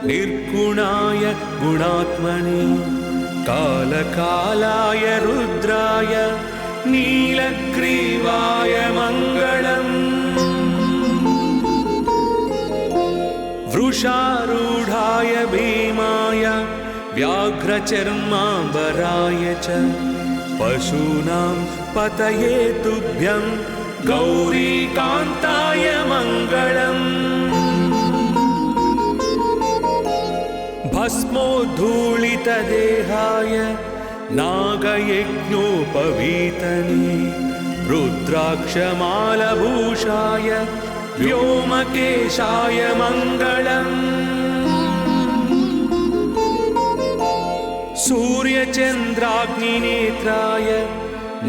निर्गुणाय गुणात्मने कालकालाय रुद्राय नीलग्रीवाय मङ्गलम् वृषारूढाय भीमाय व्याघ्रचर्माम्बराय च पशूनां पतये तुभ्यं गौरीकान्ताय मङ्गलम् भस्मोद्धूलितदेहाय नागयज्ञोपवीतने रुद्राक्षमालभूषाय व्योमकेशाय मङ्गलम् सूर्यचन्द्राग्निनेत्राय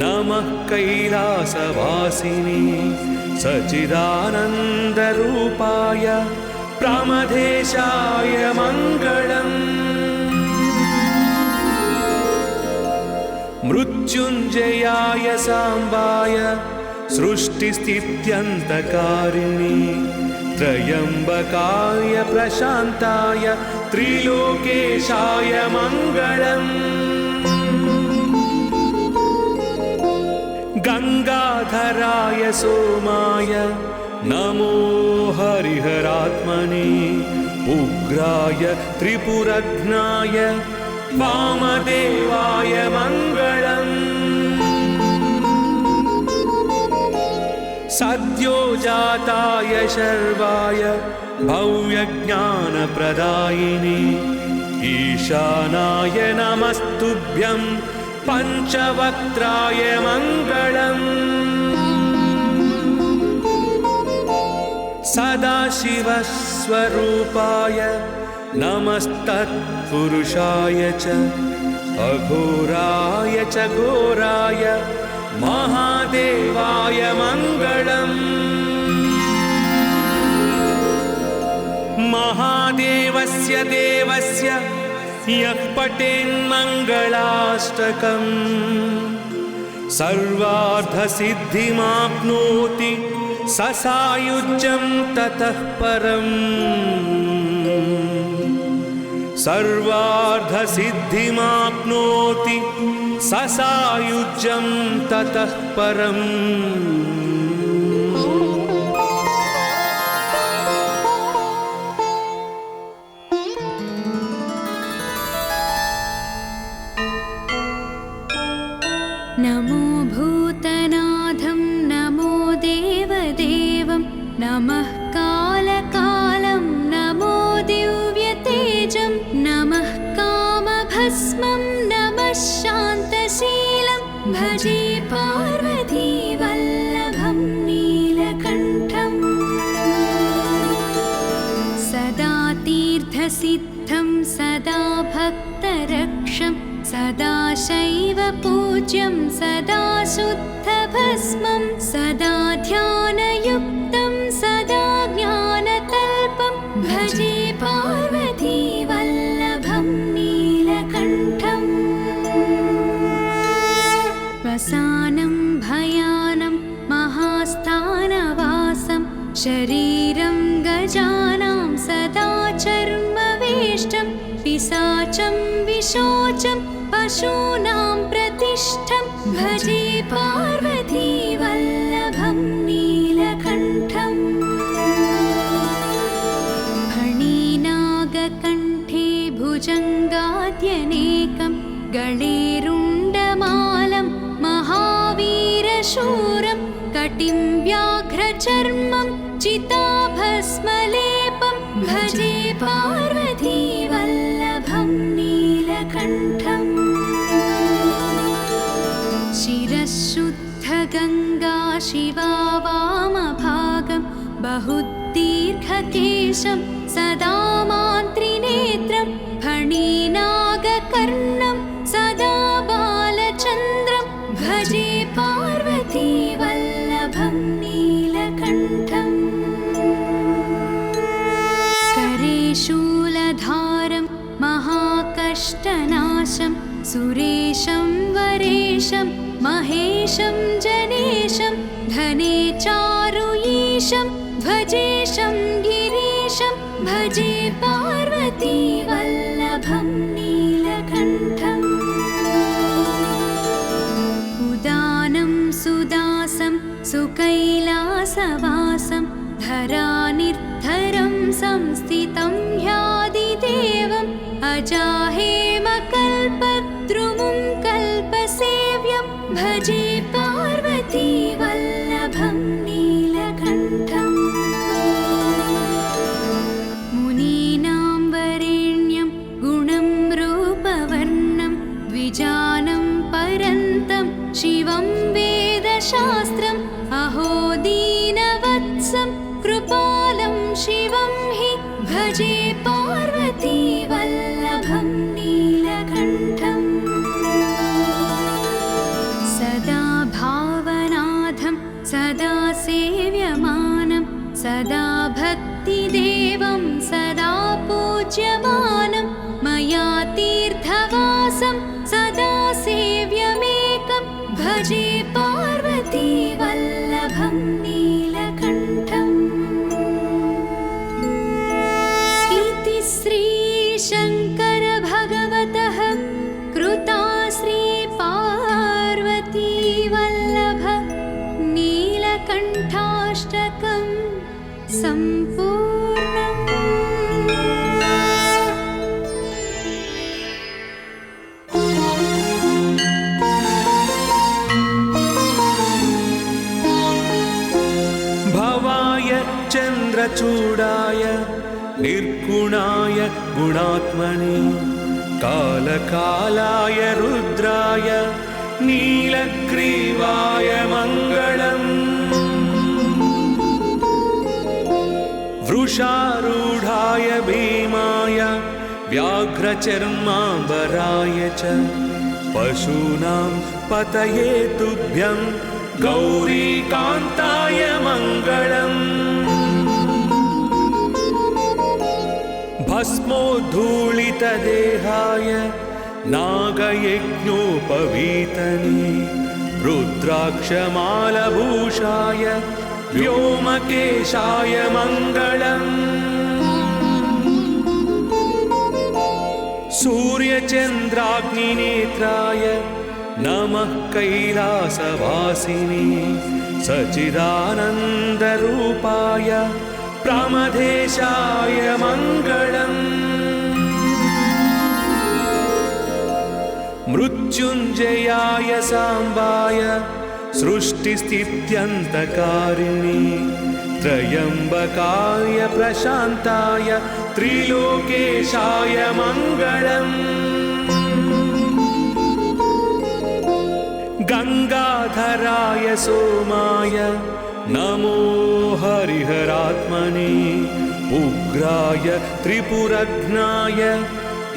नमः कैलासवासिने सच्चिदानन्दरूपाय प्रमथेशाय मङ्गलम् मृत्युञ्जयाय साम्बाय सृष्टिस्थित्यन्तकारिणे त्र्यम्बकाय प्रशान्ताय त्रिलोकेशाय मङ्गलम् गंगाधराय सोमाय नमो हरिहरात्मने उग्राय त्रिपुरघ्नाय वामदेवाय मङ्गलम् सद्योजाताय शर्वाय भव्यज्ञानप्रदायिने ईशानाय नमस्तुभ्यं पञ्चवक्त्राय मङ्गलम् सदाशिवस्वरूपाय नमस्तत्पुरुषाय च अघोराय च घोराय महादेवाय मङ्गलम् महादेवस्य देवस्य यः पठेन्मङ्गलाष्टकम् सर्वार्थसिद्धिमाप्नोति स सायुज्यं ततः परम् सर्वार्थसिद्धिमाप्नोति स सायुज्यं ततः परम् नमो भूतनाथं नमो देवदेवं नमः कालकालं नमो दिव्यतेजं नमः कामभस्मं नमः शान्तशीलं भजे पार्वतीवल्लभं नीलकण्ठम् सदा तीर्थसिद्धं सदा भक्तरक्षं सदा शैव पूज्यं सदा शुद्धभस्मं सदा ध्यानयुक्तं सदा ज्ञानतल्पं भजे पार्वतीवल्लभं नीलकण्ठम् वसानं भयानं महास्थानवासं शरीरं गजानां सदा चर्मवेष्टं पिशाचं विशोचं पशूनां प्रतिष्ठं भजे पार्वतीवल्लभं नीलकण्ठम् फणिनागकण्ठे भुजङ्गाद्यनेकं गळेरुण्डमालं महावीरशूरं कटिं व्याघ्रचर्मं चिताभस्मलेपं भजे पार्वतीवल्लभं नीलकण्ठम् शिरःशुद्धगङ्गा शिवा वामभागं बहुदीर्घकेशं सदा मान्त्रिनेत्रं फणिनागकर्णं सदा बालचन्द्रं भजे पार्वतीवल्लभं नीलकण्ठम् करे शूलधारं महाकष्टनाशं सुरेशं वरेशं महेशं जनेशं धने चारुईशं भजेशं गिरीशं भजे पार्वती वल्लभं नीलकण्ठम् उदानं सुदासं सुकैलासवासं धरानिर्धरं संस्थितं ह्यादिदेवम् अजाहेमकल्पद्रुमं कल्पसेव्यं भजे पार्वती वल्लभं नीलकण्ठम् मुनीनां वरेण्यं गुणं रूपवर्णं द्विजानं परन्तं शिवं वेदशास्त्रम् अहो दीनवत्सं कृपालं शिवं हि भजे पार्वती वल्लभं नीलकण्ठम् सदा भावनाथं सदा सेव्यमानं सदा भक्तिदेवं सदा पूज्यमानं मया तीर्थवासं सदा सेव्यमेकं भजे पार्वती वल्लभं नीलकण्ठम् इति श्रीशङ्कर भगवतः कृता श्रीपार्वती वल्लभ नीलकण्ठाष्टकं सम्पूर्णम्। भवाय चन्द्रचूडाय निर्गुणाय गुणात्मने कालकालाय रुद्राय नीलग्रीवाय मङ्गलम् वृषारूढाय भीमाय व्याघ्रचर्माम्बराय च पशूनां पतये तुभ्यं गौरीकान्ताय मङ्गलम् भस्मोद्धूलितदेहाय नागयज्ञोपवीतने रुद्राक्षमालभूषाय व्योमकेशाय मङ्गलम् सूर्यचन्द्राग्निनेत्राय नमः कैलासवासिने सच्चिदानन्दरूपाय प्रमथेशाय मङ्गलम् मृत्युञ्जयाय साम्बाय सृष्टिस्थित्यन्तकारिणे त्र्यम्बकाय प्रशान्ताय त्रिलोकेशाय मङ्गलम् गङ्गाधराय सोमाय नमो हरिहरात्मने उग्राय त्रिपुरघ्नाय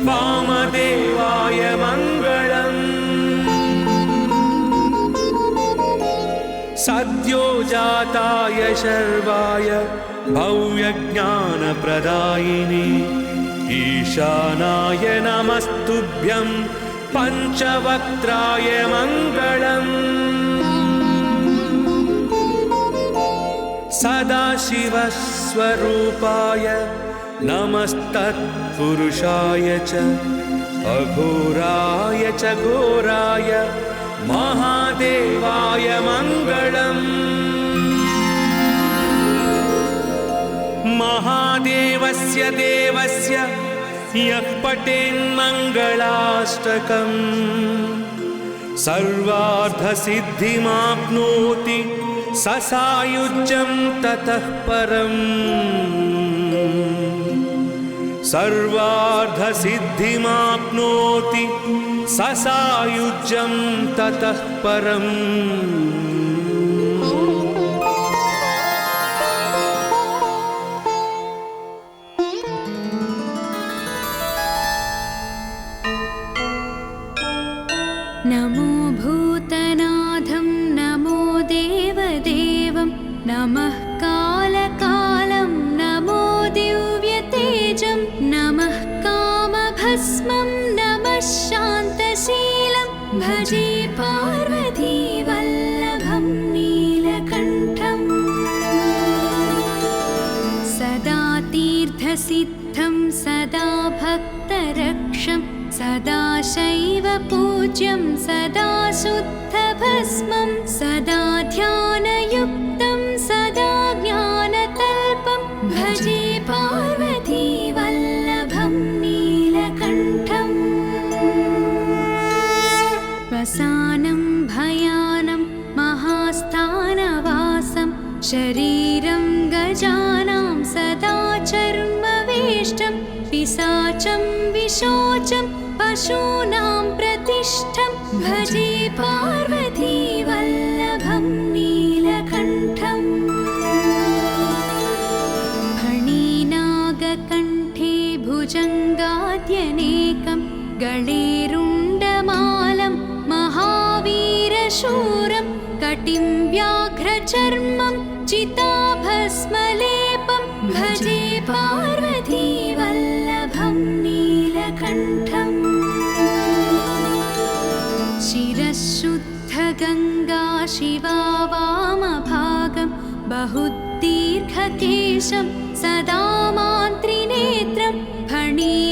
वामदेवाय मङ्गलम् सद्यो जाताय शर्वाय भव्यज्ञानप्रदायिने ईशानाय नमस्तुभ्यं पञ्चवक्त्राय मङ्गलम् सदाशिवस्वरूपाय नमस्तत्पुरुषाय च अघोराय च घोराय महादेवाय मङ्गलम् महादेवस्य देवस्य यः पठेन्मङ्गलाष्टकम् सर्वार्थसिद्धिमाप्नोति स सायुज्यं ततः परम् सर्वार्थसिद्धिमाप्नोति स सायुज्यं ततः परम् नमो भूतनाथं नमो देवदेवं नमः कालकालं नमो दिव्यतेजं नमः कामभस्मं नमः शान्तशीलं भजे पार्वती वल्लभं नीलकण्ठम् सदा तीर्थसिद्धि सदाशैव पूज्यं सदा शुद्धभस्मं सदा ध्यानयुक्तं सदा ज्ञानतल्पं भजे पार्वतीवल्लभं नीलकण्ठम् वसानं भयानं महास्थानवासं शरीरं गजानां सदा चर्मवेष्टं पिशाचं विशोचं पशूनां प्रतिष्ठं भजे पार्वतीवल्लभं नीलकण्ठम् फणिनागकण्ठे भुजङ्गाद्यनेकं गळेरुण्डमालं महावीरशूरं कटिं व्याघ्रचर्मं चिताभस्मलेपं भजे पार्वतीवल्लभं नीलकण्ठम् शिरःशुद्धगङ्गा शिवा वामभागं बहुदीर्घकेशं सदा मान्त्रिनेत्रं फणिनागकर्णं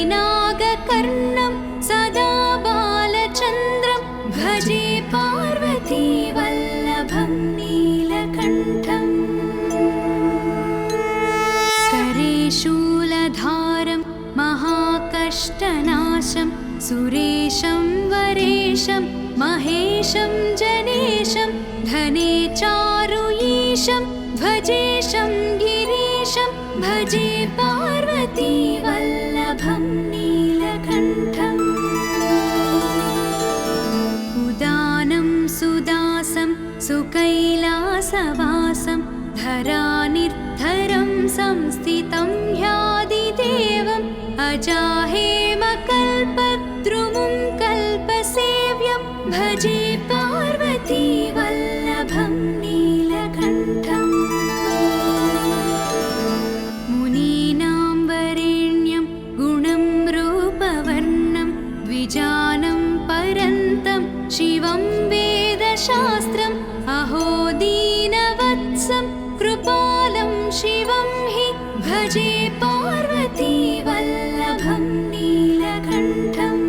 सदा बालचन्द्रं भजे पार्वतीवल्लभं नीलकण्ठम् करे शूलधारं महाकष्टनाशं सुरेशं वरेशं महेशं जनेशं धने चारुईशं ध्वजेशं गिरीशं भजे पार्वतीवल्लभं नीलकण्ठम् उदानं सुदासं सुकैलासवासं धरानिर्धरं संस्थितं ह्यादिदेवम् अजाहेमकल्पद्रुमुं कल्पसेव्यं भजे पार्वतीवल्लभं नीलकण्ठम् मुनीनां वरेण्यं गुणं रूपवर्णं द्विजानं परन्तं शिवं वेदशास्त्रम् अहो दीनवत्सं कृपालं शिवं हि भजे पार्वतीवल्लभं नीलकण्ठम्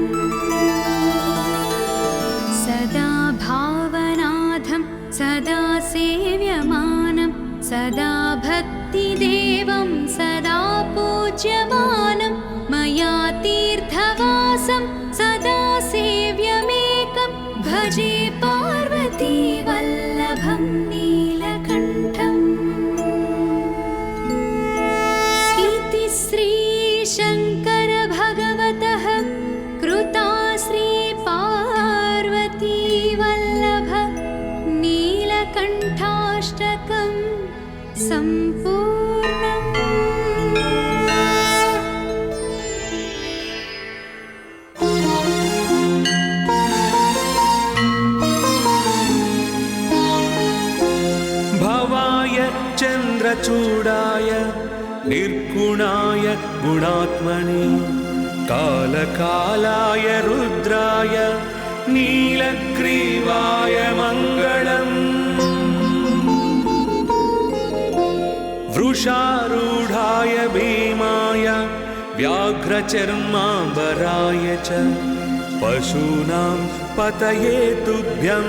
सदा भावनाथं सदा सेव्यमानं सदा भक्तिदेवं सदा पूज्यमानं मया तीर्थवासं सदा सेव्यमेकं भजे पार्वतीवल्लभं नीलकण्ठम् इति श्रीशङ्कर भगवतः कृता श्रीपार्वतीवल्लभ नीलकण्ठाष्टकं सम्पूर्णम्। भवाय चन्द्रचूडाय निर्गुणाय गुणात्मने कालकालाय रुद्राय नीलग्रीवाय मङ्गलम् वृषारूढाय भीमाय व्याघ्रचर्माम्बराय च पशूनां पतये तुभ्यं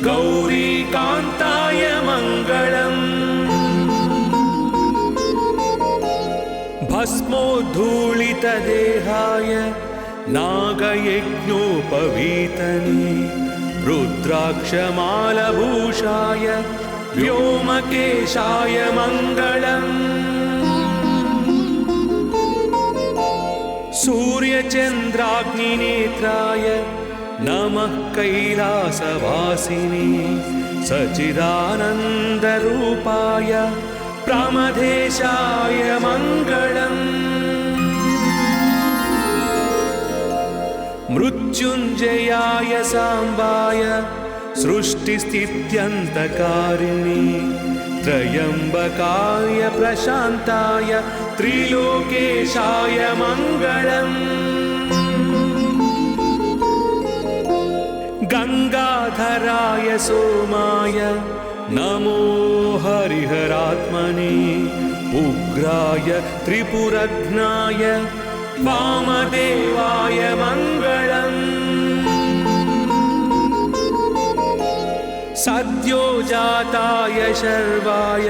गौरीकान्ताय मङ्गलम् भस्मोद्धूलितदेहाय नागयज्ञोपवीतने रुद्राक्षमालभूषाय व्योमकेशाय मङ्गलम् सूर्यचन्द्राग्निनेत्राय नमः कैलासवासिने सच्चिदानन्दरूपाय प्रमथेशाय मङ्गलम् मृत्युञ्जयाय साम्बाय सृष्टिस्थित्यन्तकारिणे त्र्यम्बकाय प्रशान्ताय त्रिलोकेशाय मङ्गलम् गङ्गाधराय सोमाय नमो हरिहरात्मने उग्राय त्रिपुरघ्नाय वामदेवाय मङ्गलम् सद्यो जाताय शर्वाय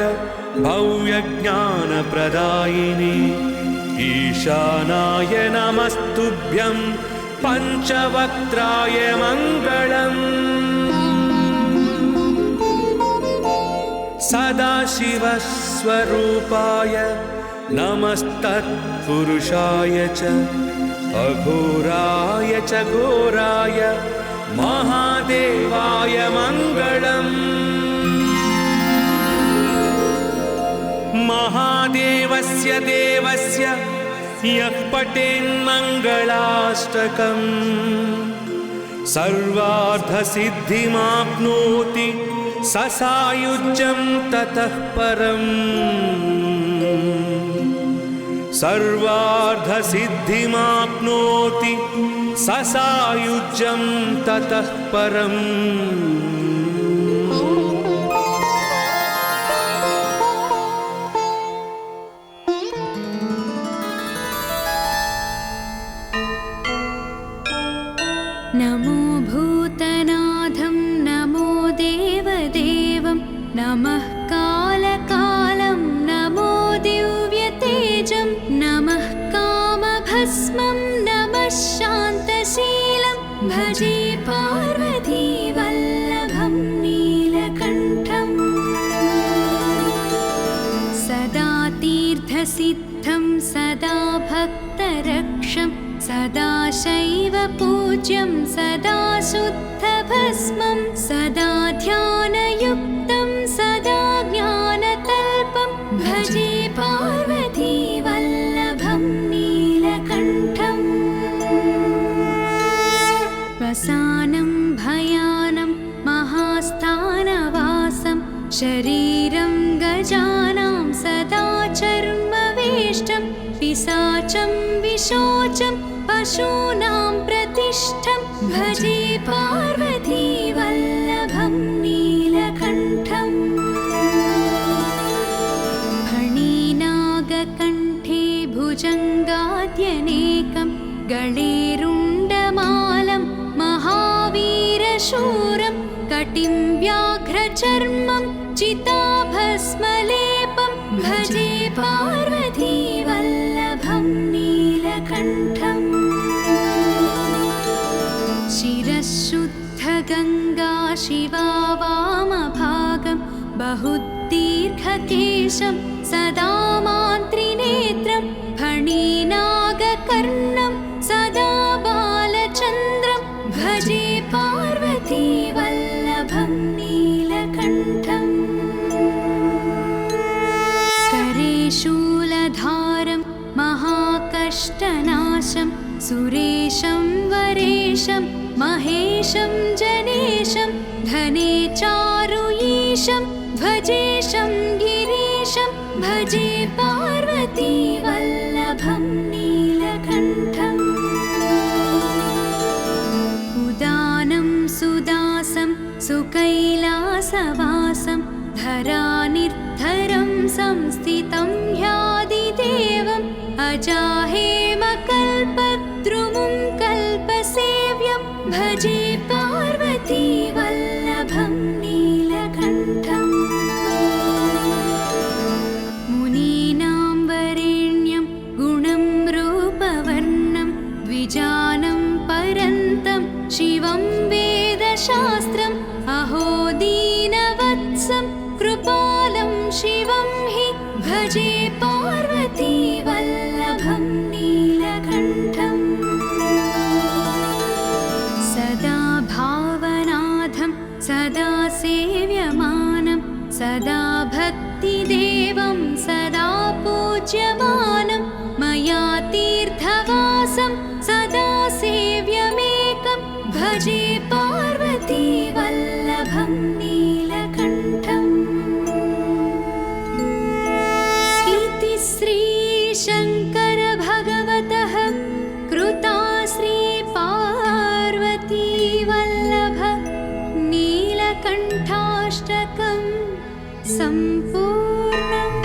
भव्यज्ञानप्रदायिने ईशानाय नमस्तुभ्यं पञ्चवक्त्राय मङ्गलम् सदाशिवस्वरूपाय नमस्तत्पुरुषाय च अघोराय च घोराय महादेवाय मङ्गलम् महादेवस्य देवस्य यः पठेन्मङ्गलाष्टकम् सर्वार्थसिद्धिमाप्नोति स सायुज्यं ततः परम् सर्वार्थसिद्धिमाप्नोति स सायुज्यं ततः परम् नमो भूतनाथं नमो देवदेवं नमः कालकालं नमो दिव्यतेजं नमः कामभस्मं नमः शान्तशीलं भजे पार्वतीवल्लभं नीलकण्ठम् सदा तीर्थसिद्धं सदा भक्तरक्षं सदा शैव पूज्यं सदा शुद्धभस्मं सदा ध्यानयुक्तं सदा ज्ञानतल्पं भजे पार्वतीवल्लभं नीलकण्ठम् वसानं भयानं महास्थानवासं शरीरं गजानां सदा चर्मवेष्टं पिशाचं विशोचं पशूनां प्रतिष्ठं भजे पार्वतीवल्लभं नीलकण्ठम् फणिनागकण्ठे भुजङ्गाद्यनेकं गळेरुण्डमालं महावीरशूरं कटिं व्याघ्रचर्मं चिताभस्मलेपं भजे पार्वतीवल्लभं नीलकण्ठम् शिरःशुद्धगङ्गा शिवा वामभागं बहुदीर्घकेशं सदा मान्त्रिनेत्रं फणिनागकर्णं सदा बालचन्द्रं भजे पार्वतीवल्लभं नीलकण्ठम् करे शूलधारं महाकष्टनाशं सुरेशं वरेशं महेशं जनेशं धने चारुईशं भजेशं गिरीशं भजे पार्वतीवल्लभं नीलकण्ठम् उदानं सुदासं सुकैलासवासं धरानिर्धरं संस्थितं ह्यादिदेवम् अजाहेमकल्पद्रुमुं कल्पसेव्यं भजे पार्वतीवल्लभं नीलकण्ठम् मुनीनां वरेण्यं गुणं रूपवर्णं द्विजानं परन्तं शिवं वेदशास्त्रम् अहो दीनवत्सं कृपालं शिवं हि भजे पार्वतीवल्लभं नीलकण्ठम् सदा भावनाथं सदा सेव्यमानं सदा भक्तिदेवं सदा पूज्यमानं मया तीर्थवासं सदा सेव्यमेकं भजे पार्वतीवल्लभं नीलकण्ठम् इति श्रीशङ्कर भगवतः कृता श्रीपार्वतीवल्लभ नीलकण्ठाष्टकं सम्पूर्णम्।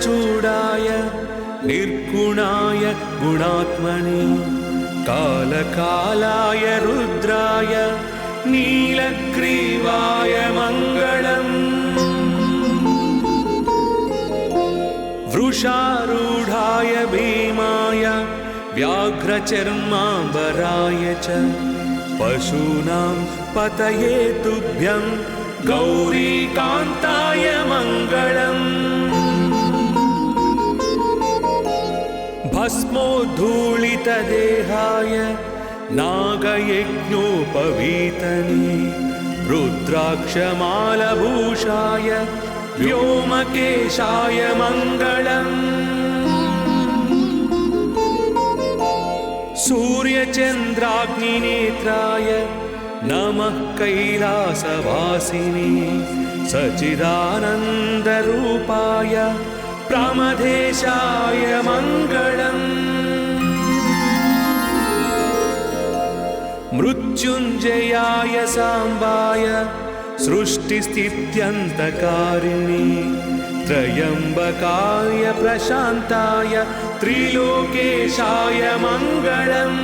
चूडाय निर्गुणाय गुणात्मने कालकालाय रुद्राय नीलग्रीवाय मङ्गलम् वृषारूढाय भीमाय व्याघ्रचर्माम्बराय च पशूनां पतये तुभ्यं गौरीकान्ताय मङ्गलम् भस्मोद्धूलितदेहाय नागयज्ञोपवीतने रुद्राक्षमालभूषाय व्योमकेशाय मङ्गलम् सूर्यचन्द्राग्निनेत्राय नमः कैलासवासिने सच्चिदानन्दरूपाय प्रमथेशाय मङ्गलम् मृत्युञ्जयाय साम्बाय सृष्टिस्थित्यन्तकारिणे त्र्यम्बकाय प्रशान्ताय त्रिलोकेशाय मङ्गलम्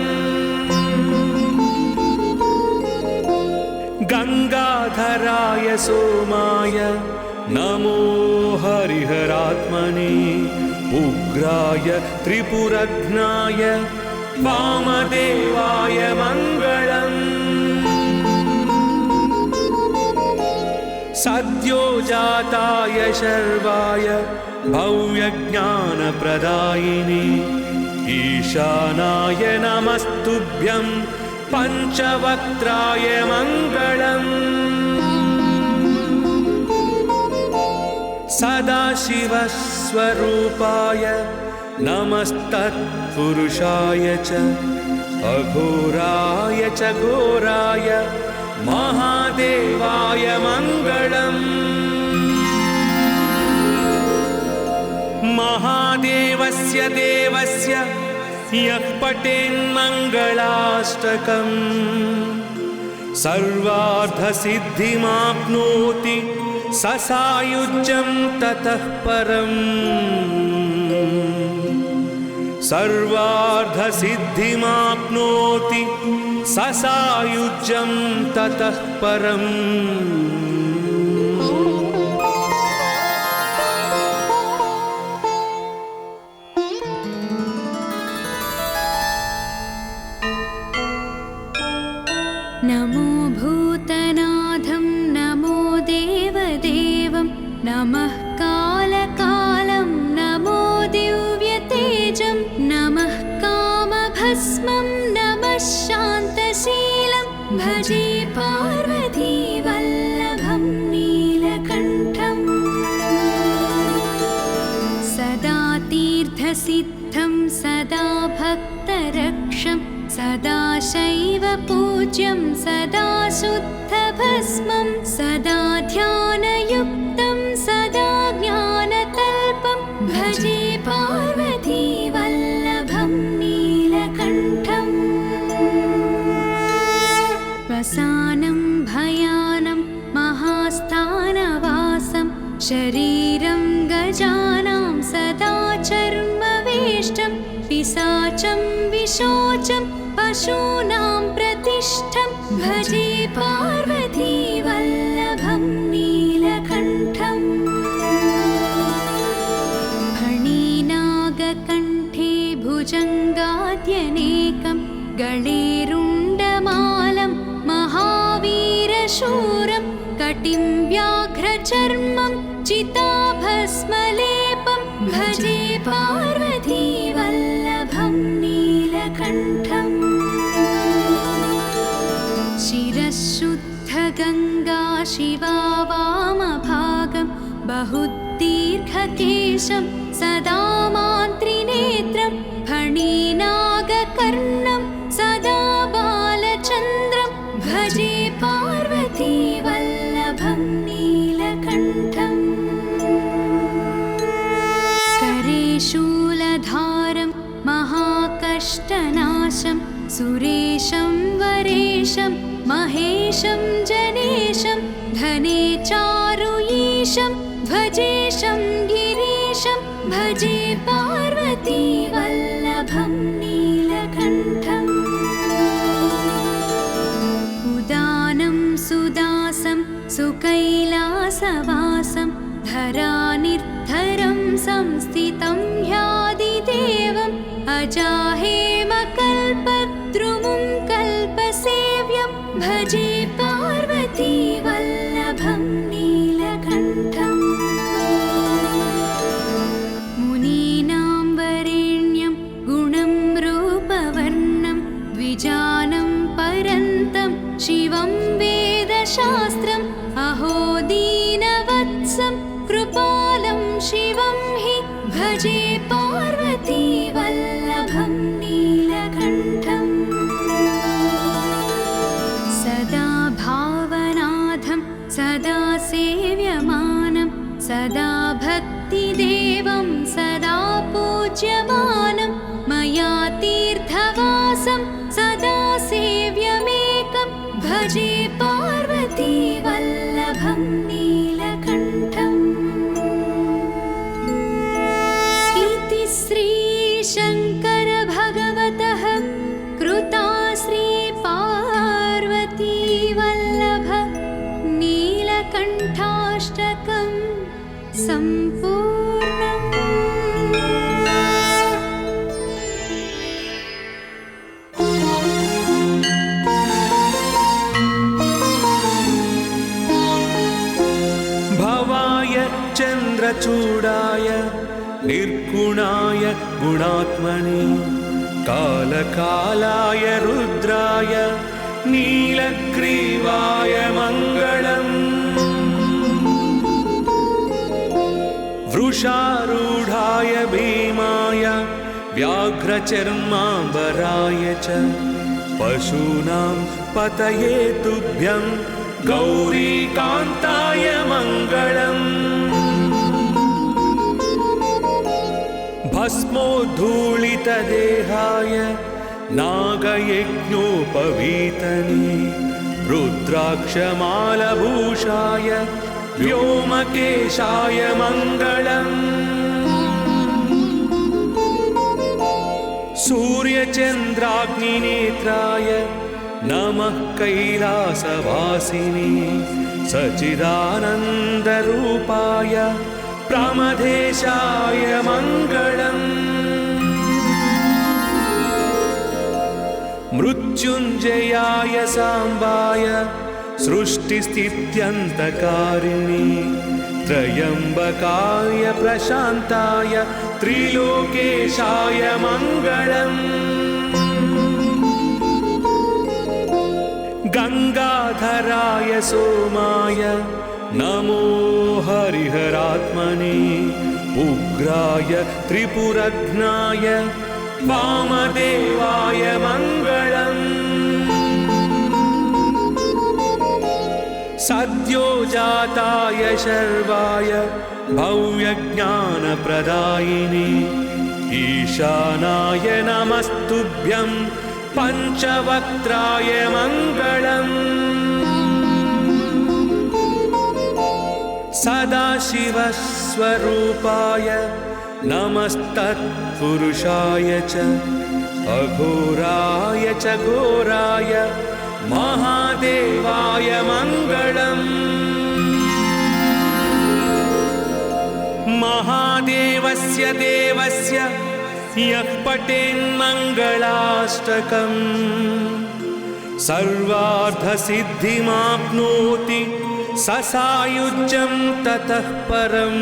गङ्गाधराय सोमाय नमो हरिहरात्मने उग्राय त्रिपुरघ्नाय वामदेवाय मङ्गलम् सद्योजाताय शर्वाय भव्यज्ञानप्रदायिने ईशानाय नमस्तुभ्यं पञ्चवक्त्राय मङ्गलम् सदाशिवस्वरूपाय नमस्तत्पुरुषाय च अघोराय च घोराय महादेवाय मङ्गलम् महादेवस्य देवस्य यः पठेन्मङ्गलाष्टकम् सर्वार्थसिद्धिमाप्नोति स सायुज्यं ततः परम् सर्वार्थसिद्धिमाप्नोति स सायुज्यं ततः परम् नमो भूतनाथं नमो देवदेवं नमः कालकालं नमो दिव्यतेजं नमः कामभस्मं नमः शान्तशीलं भजे पार्वतीवल्लभं नीलकण्ठम् सदा तीर्थसिद्धं सदा भक्तरक्षं सदा शैव पूज्यं सदा शुद्धभस्मं सदा ध्यानयुक्तं सदा ज्ञानतल्पं भजे पार्वतीवल्लभं नीलकण्ठम् वसानं भयानं महास्थानवासं शरीरं गजानां सदा चर्मवेष्टं पिशाचं विशोचं पशूनां प्रतिष्ठं भजे पार्वतीवल्लभं नीलकण्ठम् फणिनागकण्ठे भुजङ्गाद्यनेकं गळेरुण्डमालं महावीरशूरं कटिं व्याघ्रचर्मं चिताभस्मलेपं भजे पार्वतीवल्लभं नीलकण्ठम् शिरःशुद्धगङ्गा शिवा वामभागं बहुदीर्घकेशं सदा मान्त्रिनेत्रं फणिनागकर्णं सदा बालचन्द्रं भजे पार्वतीवल्लभं नीलकण्ठम् करे शूलधारं महाकष्टनाशं सुरेशं वरेशं महेशं जनेशं धने चारुईशं ध्वजेशं गिरीशं भजे पार्वती वल्लभं नीलकण्ठम् उदानं सुदासं सुकैलासवासं धरानिर्धरं संस्थितं ह्यादिदेवम् अजाहेमकल्पद्रुमुं कल्पसेव्यं भजे पार्वती वल्लभं नीलकण्ठम् मुनीनां वरेण्यं गुणं रूपवर्णं द्विजानं परन्तं शिवं वेदशास्त्रम् अहो दीनवत्सं कृपालं शिवं हि भजे पार्वती वल्लभं नीलकण्ठम् सदा भावनाथं सदा सेव्यमानं सदा भक्तिदेवं सदा पूज्यमानं मया तीर्थवासं सदा सेव्यमेकं भजे पार्वती वल्लभं नीलकण्ठम् इति श्रीशङ्कर भगवतः कृता श्रीपार्वती वल्लभ नीलकण्ठाष्टकं सम्पूर्णम्। भवाय चन्द्रचूडाय निर्गुणाय गुणात्मने कालकालाय रुद्राय नीलग्रीवाय मङ्गलम् वृषारूढाय भीमाय व्याघ्रचर्माम्बराय च पशूनां पतये तुभ्यं गौरीकान्ताय मङ्गलम् भस्मोद्धूलितदेहाय नागयज्ञोपवीतने रुद्राक्षमालभूषाय व्योमकेशाय मङ्गलम् सूर्यचन्द्राग्निनेत्राय नमः कैलासवासिने सच्चिदानन्दरूपाय प्रमथेशाय मङ्गलम् मृत्युञ्जयाय साम्बाय सृष्टिस्थित्यन्तकारिणे त्र्यम्बकाय प्रशान्ताय त्रिलोकेशाय मङ्गलम् गङ्गाधराय सोमाय नमो हरिहरात्मने उग्राय त्रिपुरघ्नाय वामदेवाय मङ्गलम् सद्योजाताय शर्वाय भव्यज्ञानप्रदायिने ईशानाय नमस्तुभ्यं पञ्चवक्त्राय मङ्गलम् सदाशिवस्वरूपाय नमस्तत्पुरुषाय च अघोराय च घोराय महादेवाय मङ्गलम् महादेवस्य देवस्य यः पठेन्मङ्गलाष्टकम् सर्वार्थसिद्धिमाप्नोति स सायुज्यं ततः परम्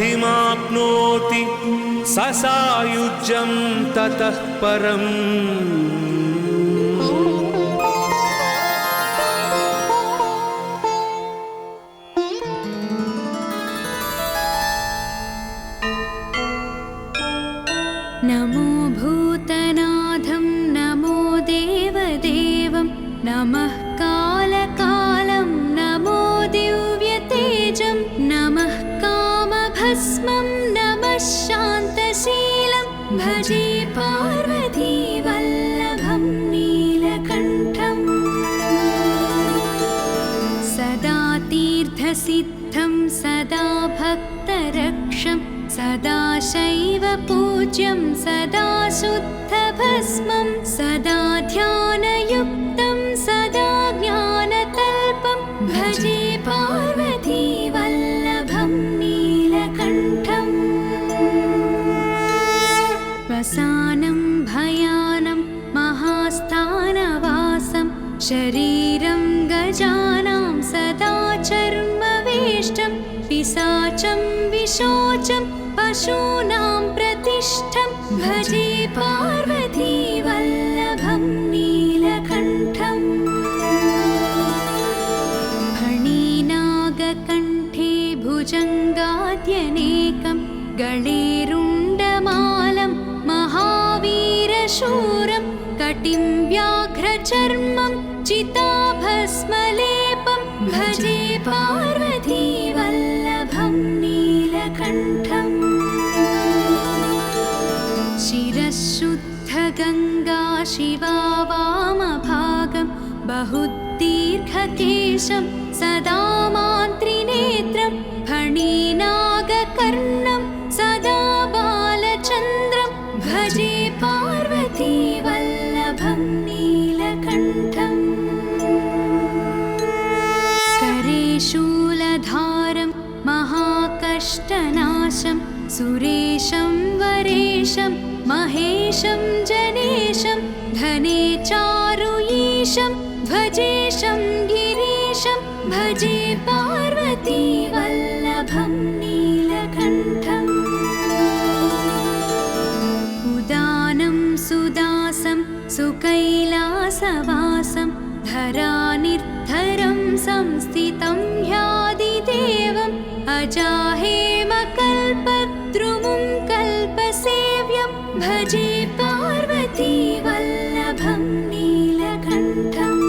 सर्वार्थसिद्धिमाप्नोति स सायुज्यं ततः परम् नमो भूतनाथं नमो देवदेवं नमः कालकालं नमो दिव्यतेजं नमः कामभस्मं नमः शान्तशीलं भजे पार्वती वल्लभं नीलकण्ठम् सदा तीर्थसिद्ध सदा भक्तरक्षं सदा शैवपूज्यं सदा शुद्धभस्मं सदा ध्यानयुक्तं सदा ज्ञानतल्पं भजे पार्वतीवल्लभं नीलकण्ठम् वसानं भयानं महास्थानवासं शरीरं गजानां सदा चर्मवेष्टं पिशाचं विशोचं पशूनां प्रतिष्ठं भजे पार्वतीवल्लभं नीलकण्ठम् फणिनागकण्ठे भुजङ्गाद्यनेकं गळेरुण्डमालं महावीरशूरं कटिं व्याघ्रचर्मं चिताभस्मलेपं भजे पार्वतीवल्लभं नीलकण्ठम् शिरःशुद्धगङ्गा शिवा वामभागं बहुदीर्घकेशं सदा मान्त्रिनेत्रं फणिनागकर्णं सदा बालचन्द्रं भजे पार्वतीवल्लभं नीलकण्ठम् करे शूलधारं महाकष्टनाशं सुरेशं वरेशं महेशं जनेशं धने चारुईशं भजेशं गिरीशं भजे पार्वतीवल्लभं नीलकण्ठम् उदानं सुदासं सुकैलासवासं धरानिर्धरं संस्थितं ह्यादिदेवम् अजाहेमकल्पद्रुमुं कल्पसेव्यं भजे पार्वतीवल्लभं नीलकण्ठम्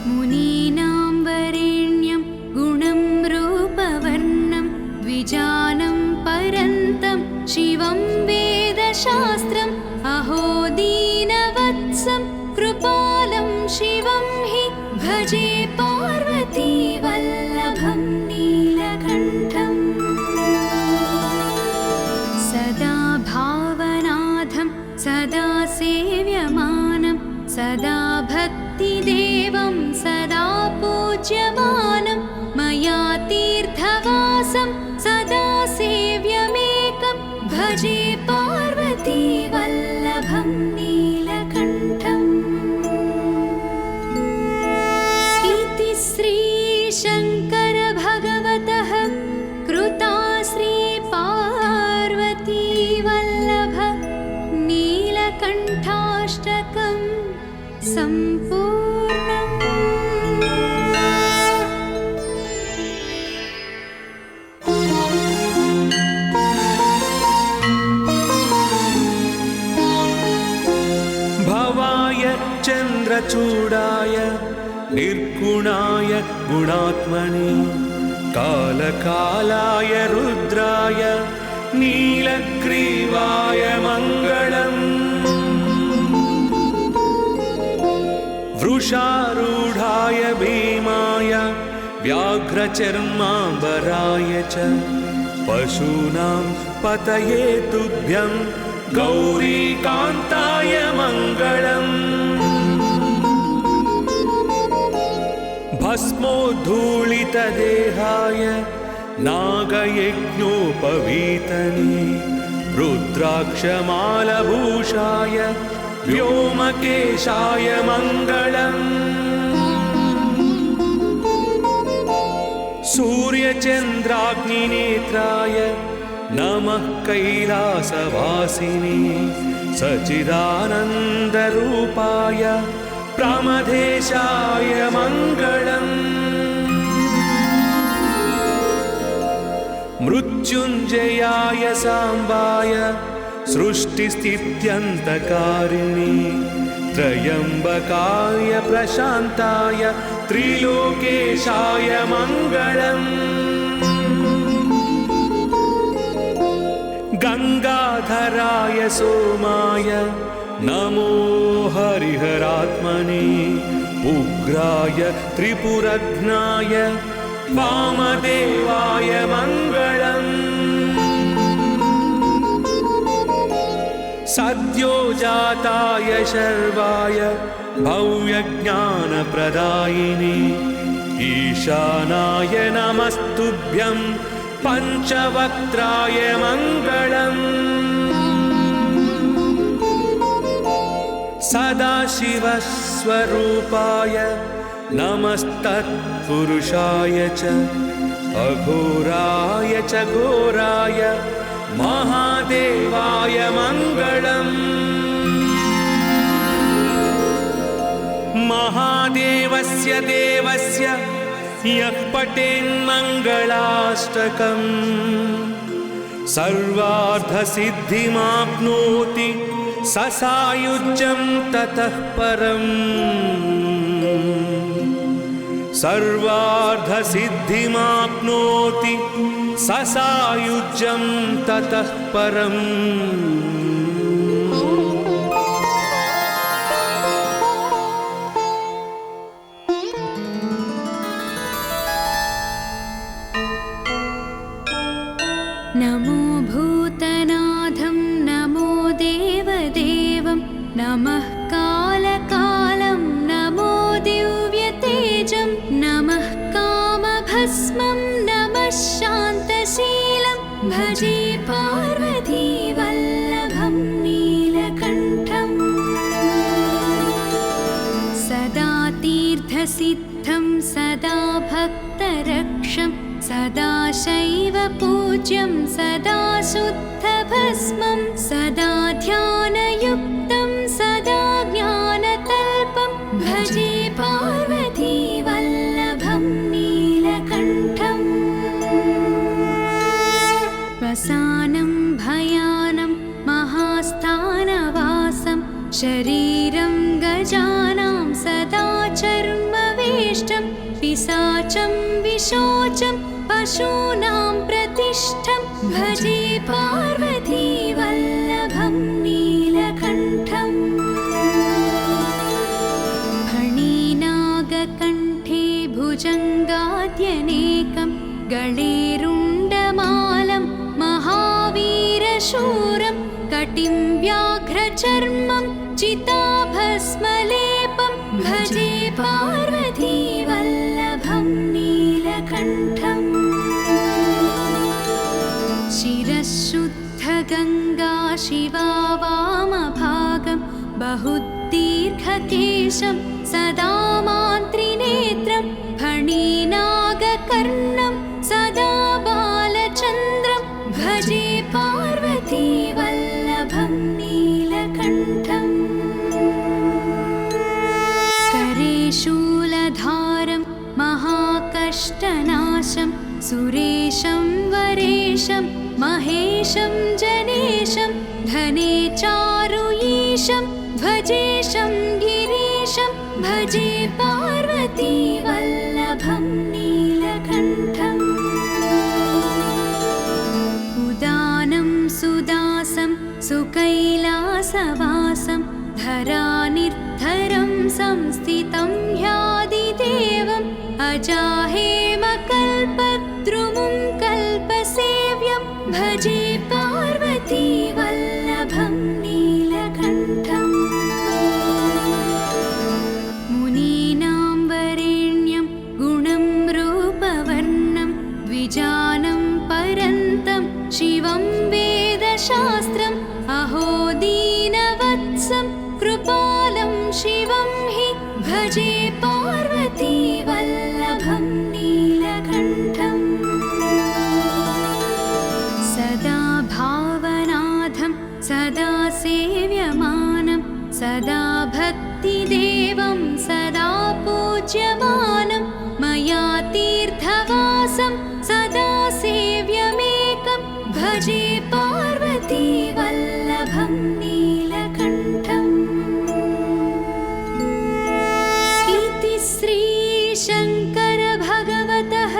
मुनीनां वरेण्यं गुणं रूपवर्णं द्विजानं परन्तं शिवं वेदशास्त्रम् अहो दीनवत्सं कृपालं शिवं हि भजे पार्वतीवल्लभं नीलकण्ठम् सदा भावनाथं सदा सेव्यमानं सदा भक्तिदेवं सदा पूज्यमानं मया तीर्थवासं सदा सेव्यमेकं भजे पार्वतीवल्लभं नीलकण्ठम् इति श्रीशङ्कर भगवतः कृता श्रीपार्वतीवल्लभ नीलकण्ठाष्टकं सम्पूर्णम्। भवाय चन्द्रचूडाय निर्गुणाय गुणात्मने कालकालाय रुद्राय नीलग्रीवाय मङ्गलम् वृषारूढाय भीमाय व्याघ्रचर्माम्बराय च पशूनां पतये तुभ्यं गौरीकान्ताय मङ्गलम् भस्मोद्धूलितदेहाय नागयज्ञोपवीतने रुद्राक्षमालभूषाय व्योमकेशाय मङ्गलम् सूर्यचन्द्राग्निनेत्राय नमः कैलासवासिने सच्चिदानन्दरूपाय प्रमथेशाय मङ्गलम् मृत्युञ्जयाय साम्बाय सृष्टिस्थित्यन्तकारिणे त्र्यम्बकाय प्रशान्ताय त्रिलोकेशाय मङ्गलम् गङ्गाधराय सोमाय नमो हरिहरात्मने उग्राय त्रिपुरघ्नाय वामदेवाय मङ्गलम् सद्यो जाताय शर्वाय भव्यज्ञानप्रदायिने ईशानाय नमस्तुभ्यं पञ्चवक्त्राय मङ्गलम् सदाशिवस्वरूपाय नमस्तत्पुरुषाय च अघोराय च घोराय महादेवाय मङ्गलम् महादेवस्य देवस्य यः पठेन्मङ्गलाष्टकम् सर्वार्थसिद्धिमाप्नोति स सायुज्यं ततः परम् सर्वार्थसिद्धिमाप्नोति स सायुज्यं ततः परम् नमो भूतनाथं नमो देवदेवं नमः कालकालं नमो दिव्यतेजं नमः कामभस्मं नमः शान्तशीलं भजे पार्वतीवल्लभं नीलकण्ठम् सदा तीर्थसिद्धं सदा भक्तरक्षं सदा शैव पूज्यं सदा शुद्धभस्मं सदा ध्यानयुक्तं सदा ज्ञानतल्पं भजे पार्वतीवल्लभं नीलकण्ठम् वसानं भयानं महास्थानवासं शरीरं गजानां सदा चर्मवेष्टं पिशाचं विशोचं पशूनां प्रतिष्ठं भजे पार्वतीवल्लभं नीलकण्ठम् फणिनागकण्ठे भुजङ्गाद्यनेकं गळेरुण्डमालं महावीरशूरं कटिं व्याघ्रचर्मं चिताभस्मलेपं भजे पार्वतीवल्लभं नीलकण्ठम् शिरःशुद्धगङ्गा शिवा वामभागं बहुदीर्घकेशं सदा मान्त्रिनेत्रं फणिनागकर्णं सदा बालचन्द्रं भजे पार्वतीवल्लभं नीलकण्ठम् करे शूलधारं महाकष्टनाशं सुरेशं वरेशं महेशं जनेशं धने चारुईशं भजेशं गिरीशं भजे पार्वतीवल्लभं नीलकण्ठम् उदानं सुदासं सुकैलासवासं धरानिर्धरं संस्थितं ह्यादिदेवम् अजाहेमकल्पद्रुमुं कल्पसेव्यं भजे पार्वतीवल्लभं नीलकण्ठम् मुनीनां वरेण्यं गुणं रूपवर्णं द्विजानं परन्तं शिवं वेदशास्त्रम् अहो दीनवत्सं कृपालं शिवं हि भजे पार्वतीवल्लभं नीलकण्ठम् सदा भावनाथं सदा सेव्यमानं सदा भक्तिदेवं सदा पूज्यमानं मया तीर्थवासं सदा सेव्यमेकं भजे पार्वतीवल्लभं नीलकण्ठम् इति श्रीशङ्कर भगवतः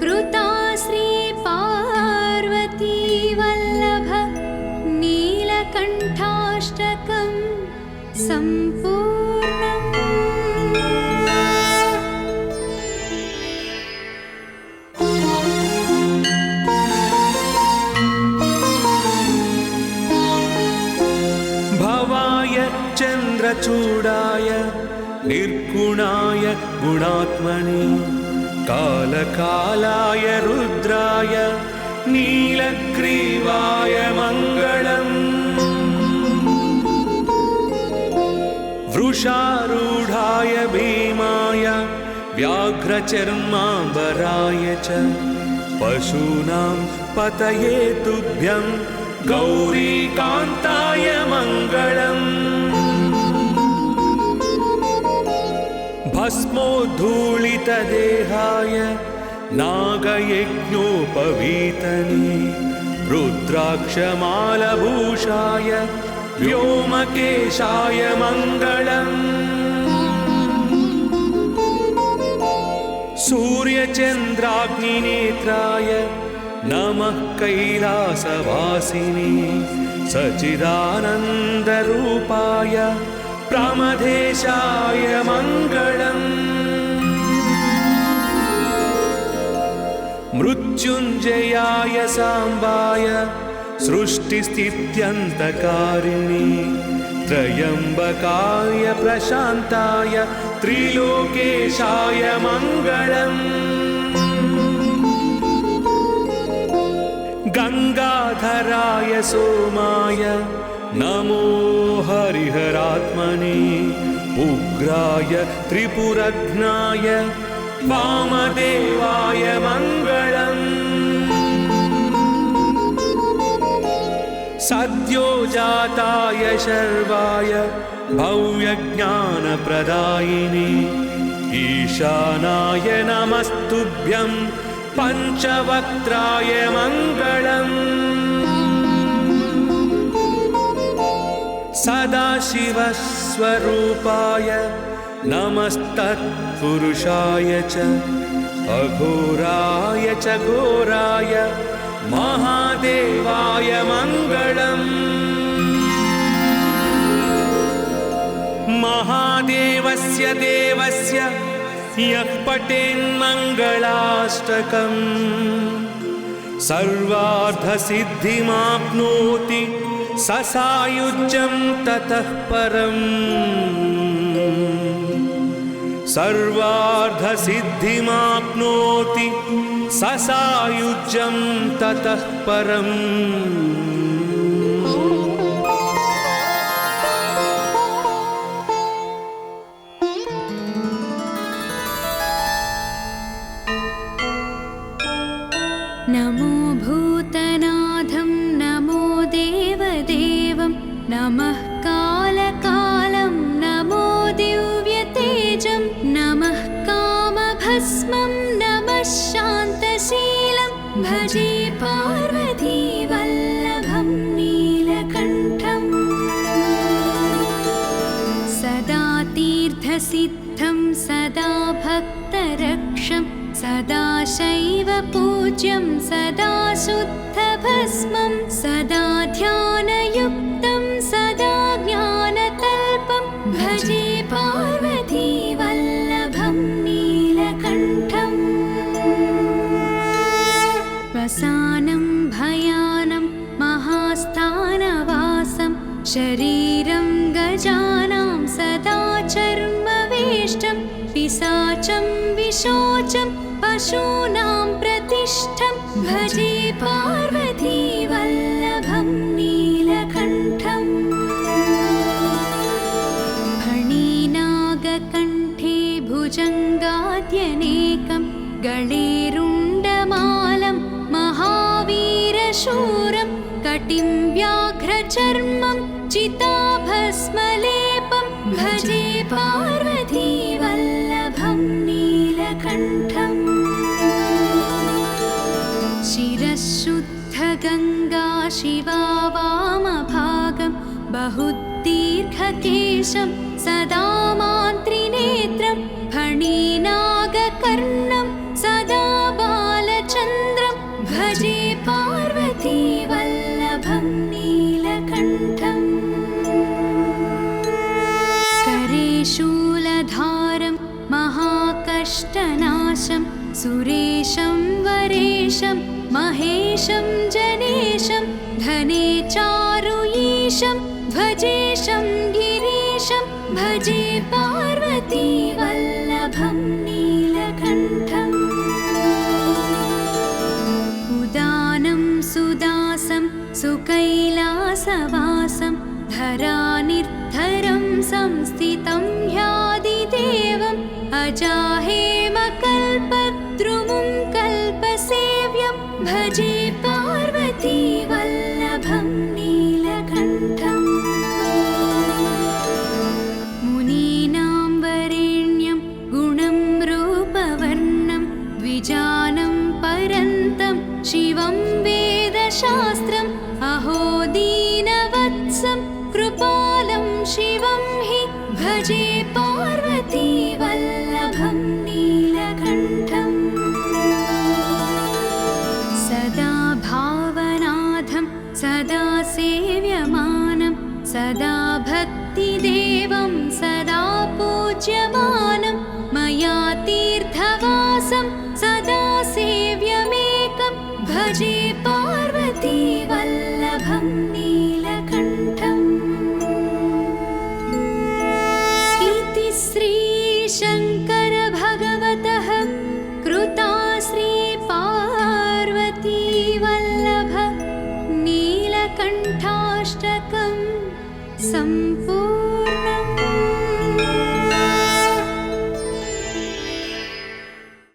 कृता श्रीपार्वतीवल्लभ नीलकण्ठाष्टकं सम्पूर्णम्। निर्गुणाय गुणात्मने कालकालाय रुद्राय नीलग्रीवाय मङ्गलम् वृषारूढाय भीमाय व्याघ्रचर्माम्बराय च पशूनां पतये तुभ्यं गौरीकान्ताय मङ्गलम् भस्मोद्धूलितदेहाय नागयज्ञोपवीतने रुद्राक्षमालभूषाय व्योमकेशाय मङ्गलम् सूर्यचन्द्राग्निनेत्राय नमः कैलासवासिने सच्चिदानन्दरूपाय प्रमथेशाय मङ्गलम् मृत्युञ्जयाय साम्बाय सृष्टिस्थित्यन्तकारिणे त्र्यम्बकाय प्रशान्ताय त्रिलोकेशाय मङ्गलम् गङ्गाधराय सोमाय नमो हरिहरात्मने उग्राय त्रिपुरघ्नाय वामदेवाय मङ्गलम् सद्योजाताय शर्वाय भव्यज्ञानप्रदायिने ईशानाय नमस्तुभ्यं पञ्चवक्त्राय मङ्गलम् सदाशिवस्वरूपाय नमस्तत्पुरुषाय च अघोराय च घोराय महादेवाय मङ्गलम् महादेवस्य देवस्य यः पठेन्मङ्गलाष्टकम् सर्वार्थसिद्धिमाप्नोति स सायुज्यं ततः परम् सर्वार्थसिद्धिमाप्नोति स सायुज्यं ततः परम् नमो भूतनाथं नमो देवदेवं नमः कालकालं नमो दिव्यतेजं नमः कामभस्मं नमः शान्तशीलं भजे पार्वतीवल्लभं नीलकण्ठम् सदा तीर्थसिद्धं सदा भक्तरक्षं सदा शैवपूज्यं सदा शुद्धभस्मं सदा ध्यानयुक्तं सदा ज्ञानतल्पं भजे पार्वतीवल्लभं नीलकण्ठम् वसानं भयानं महास्थानवासं शरीरं गजानां सदा चर्मवेष्टं पिशाचं विशोचं पशूनां प्रतिष्ठं भजे पार्वतीवल्लभं नीलकण्ठम् फणिनागकण्ठे भुजङ्गाद्यनेकं गळेरुण्डमालं महावीरशूरं कटिं व्याघ्रचर्मं चिताभस्मलेपं भजे पार्वतीवल्लभं नीलकण्ठम् शिरःशुद्धगङ्गा शिवा वामभागं बहुदीर्घकेशं सदा मान्त्रिनेत्रं फणिनागकर्णं सदा बालचन्द्रं भजे पार्वतीवल्लभं नीलकण्ठम् करे शूलधारं महाकष्टनाशं सुरेशं वरेशं महेशं जनेशं धने चारुईशं भजेशं गिरीशं भजे पार्वती वजाहेमकल्पद्रुमुं कल्पसेव्यं भजे पार्वतीवल्लभं नीलकण्ठम् मुनीनां वरेण्यं गुणं रूपवर्णं द्विजानं परन्तं शिवं वेदशास्त्रम् अहो दीनवत्सं कृपालं शिवं हि भजे पार्वतीवल्लभं नीलकण्ठम् सदा भावनाथं सदा सेव्यमानं सदा भक्तिदेवं सदा पूज्यमानं मया तीर्थवासं सदा सेव्यमेकं भजे पार्वतीवल्लभं नीलकण्ठम् इति श्रीशङ्कर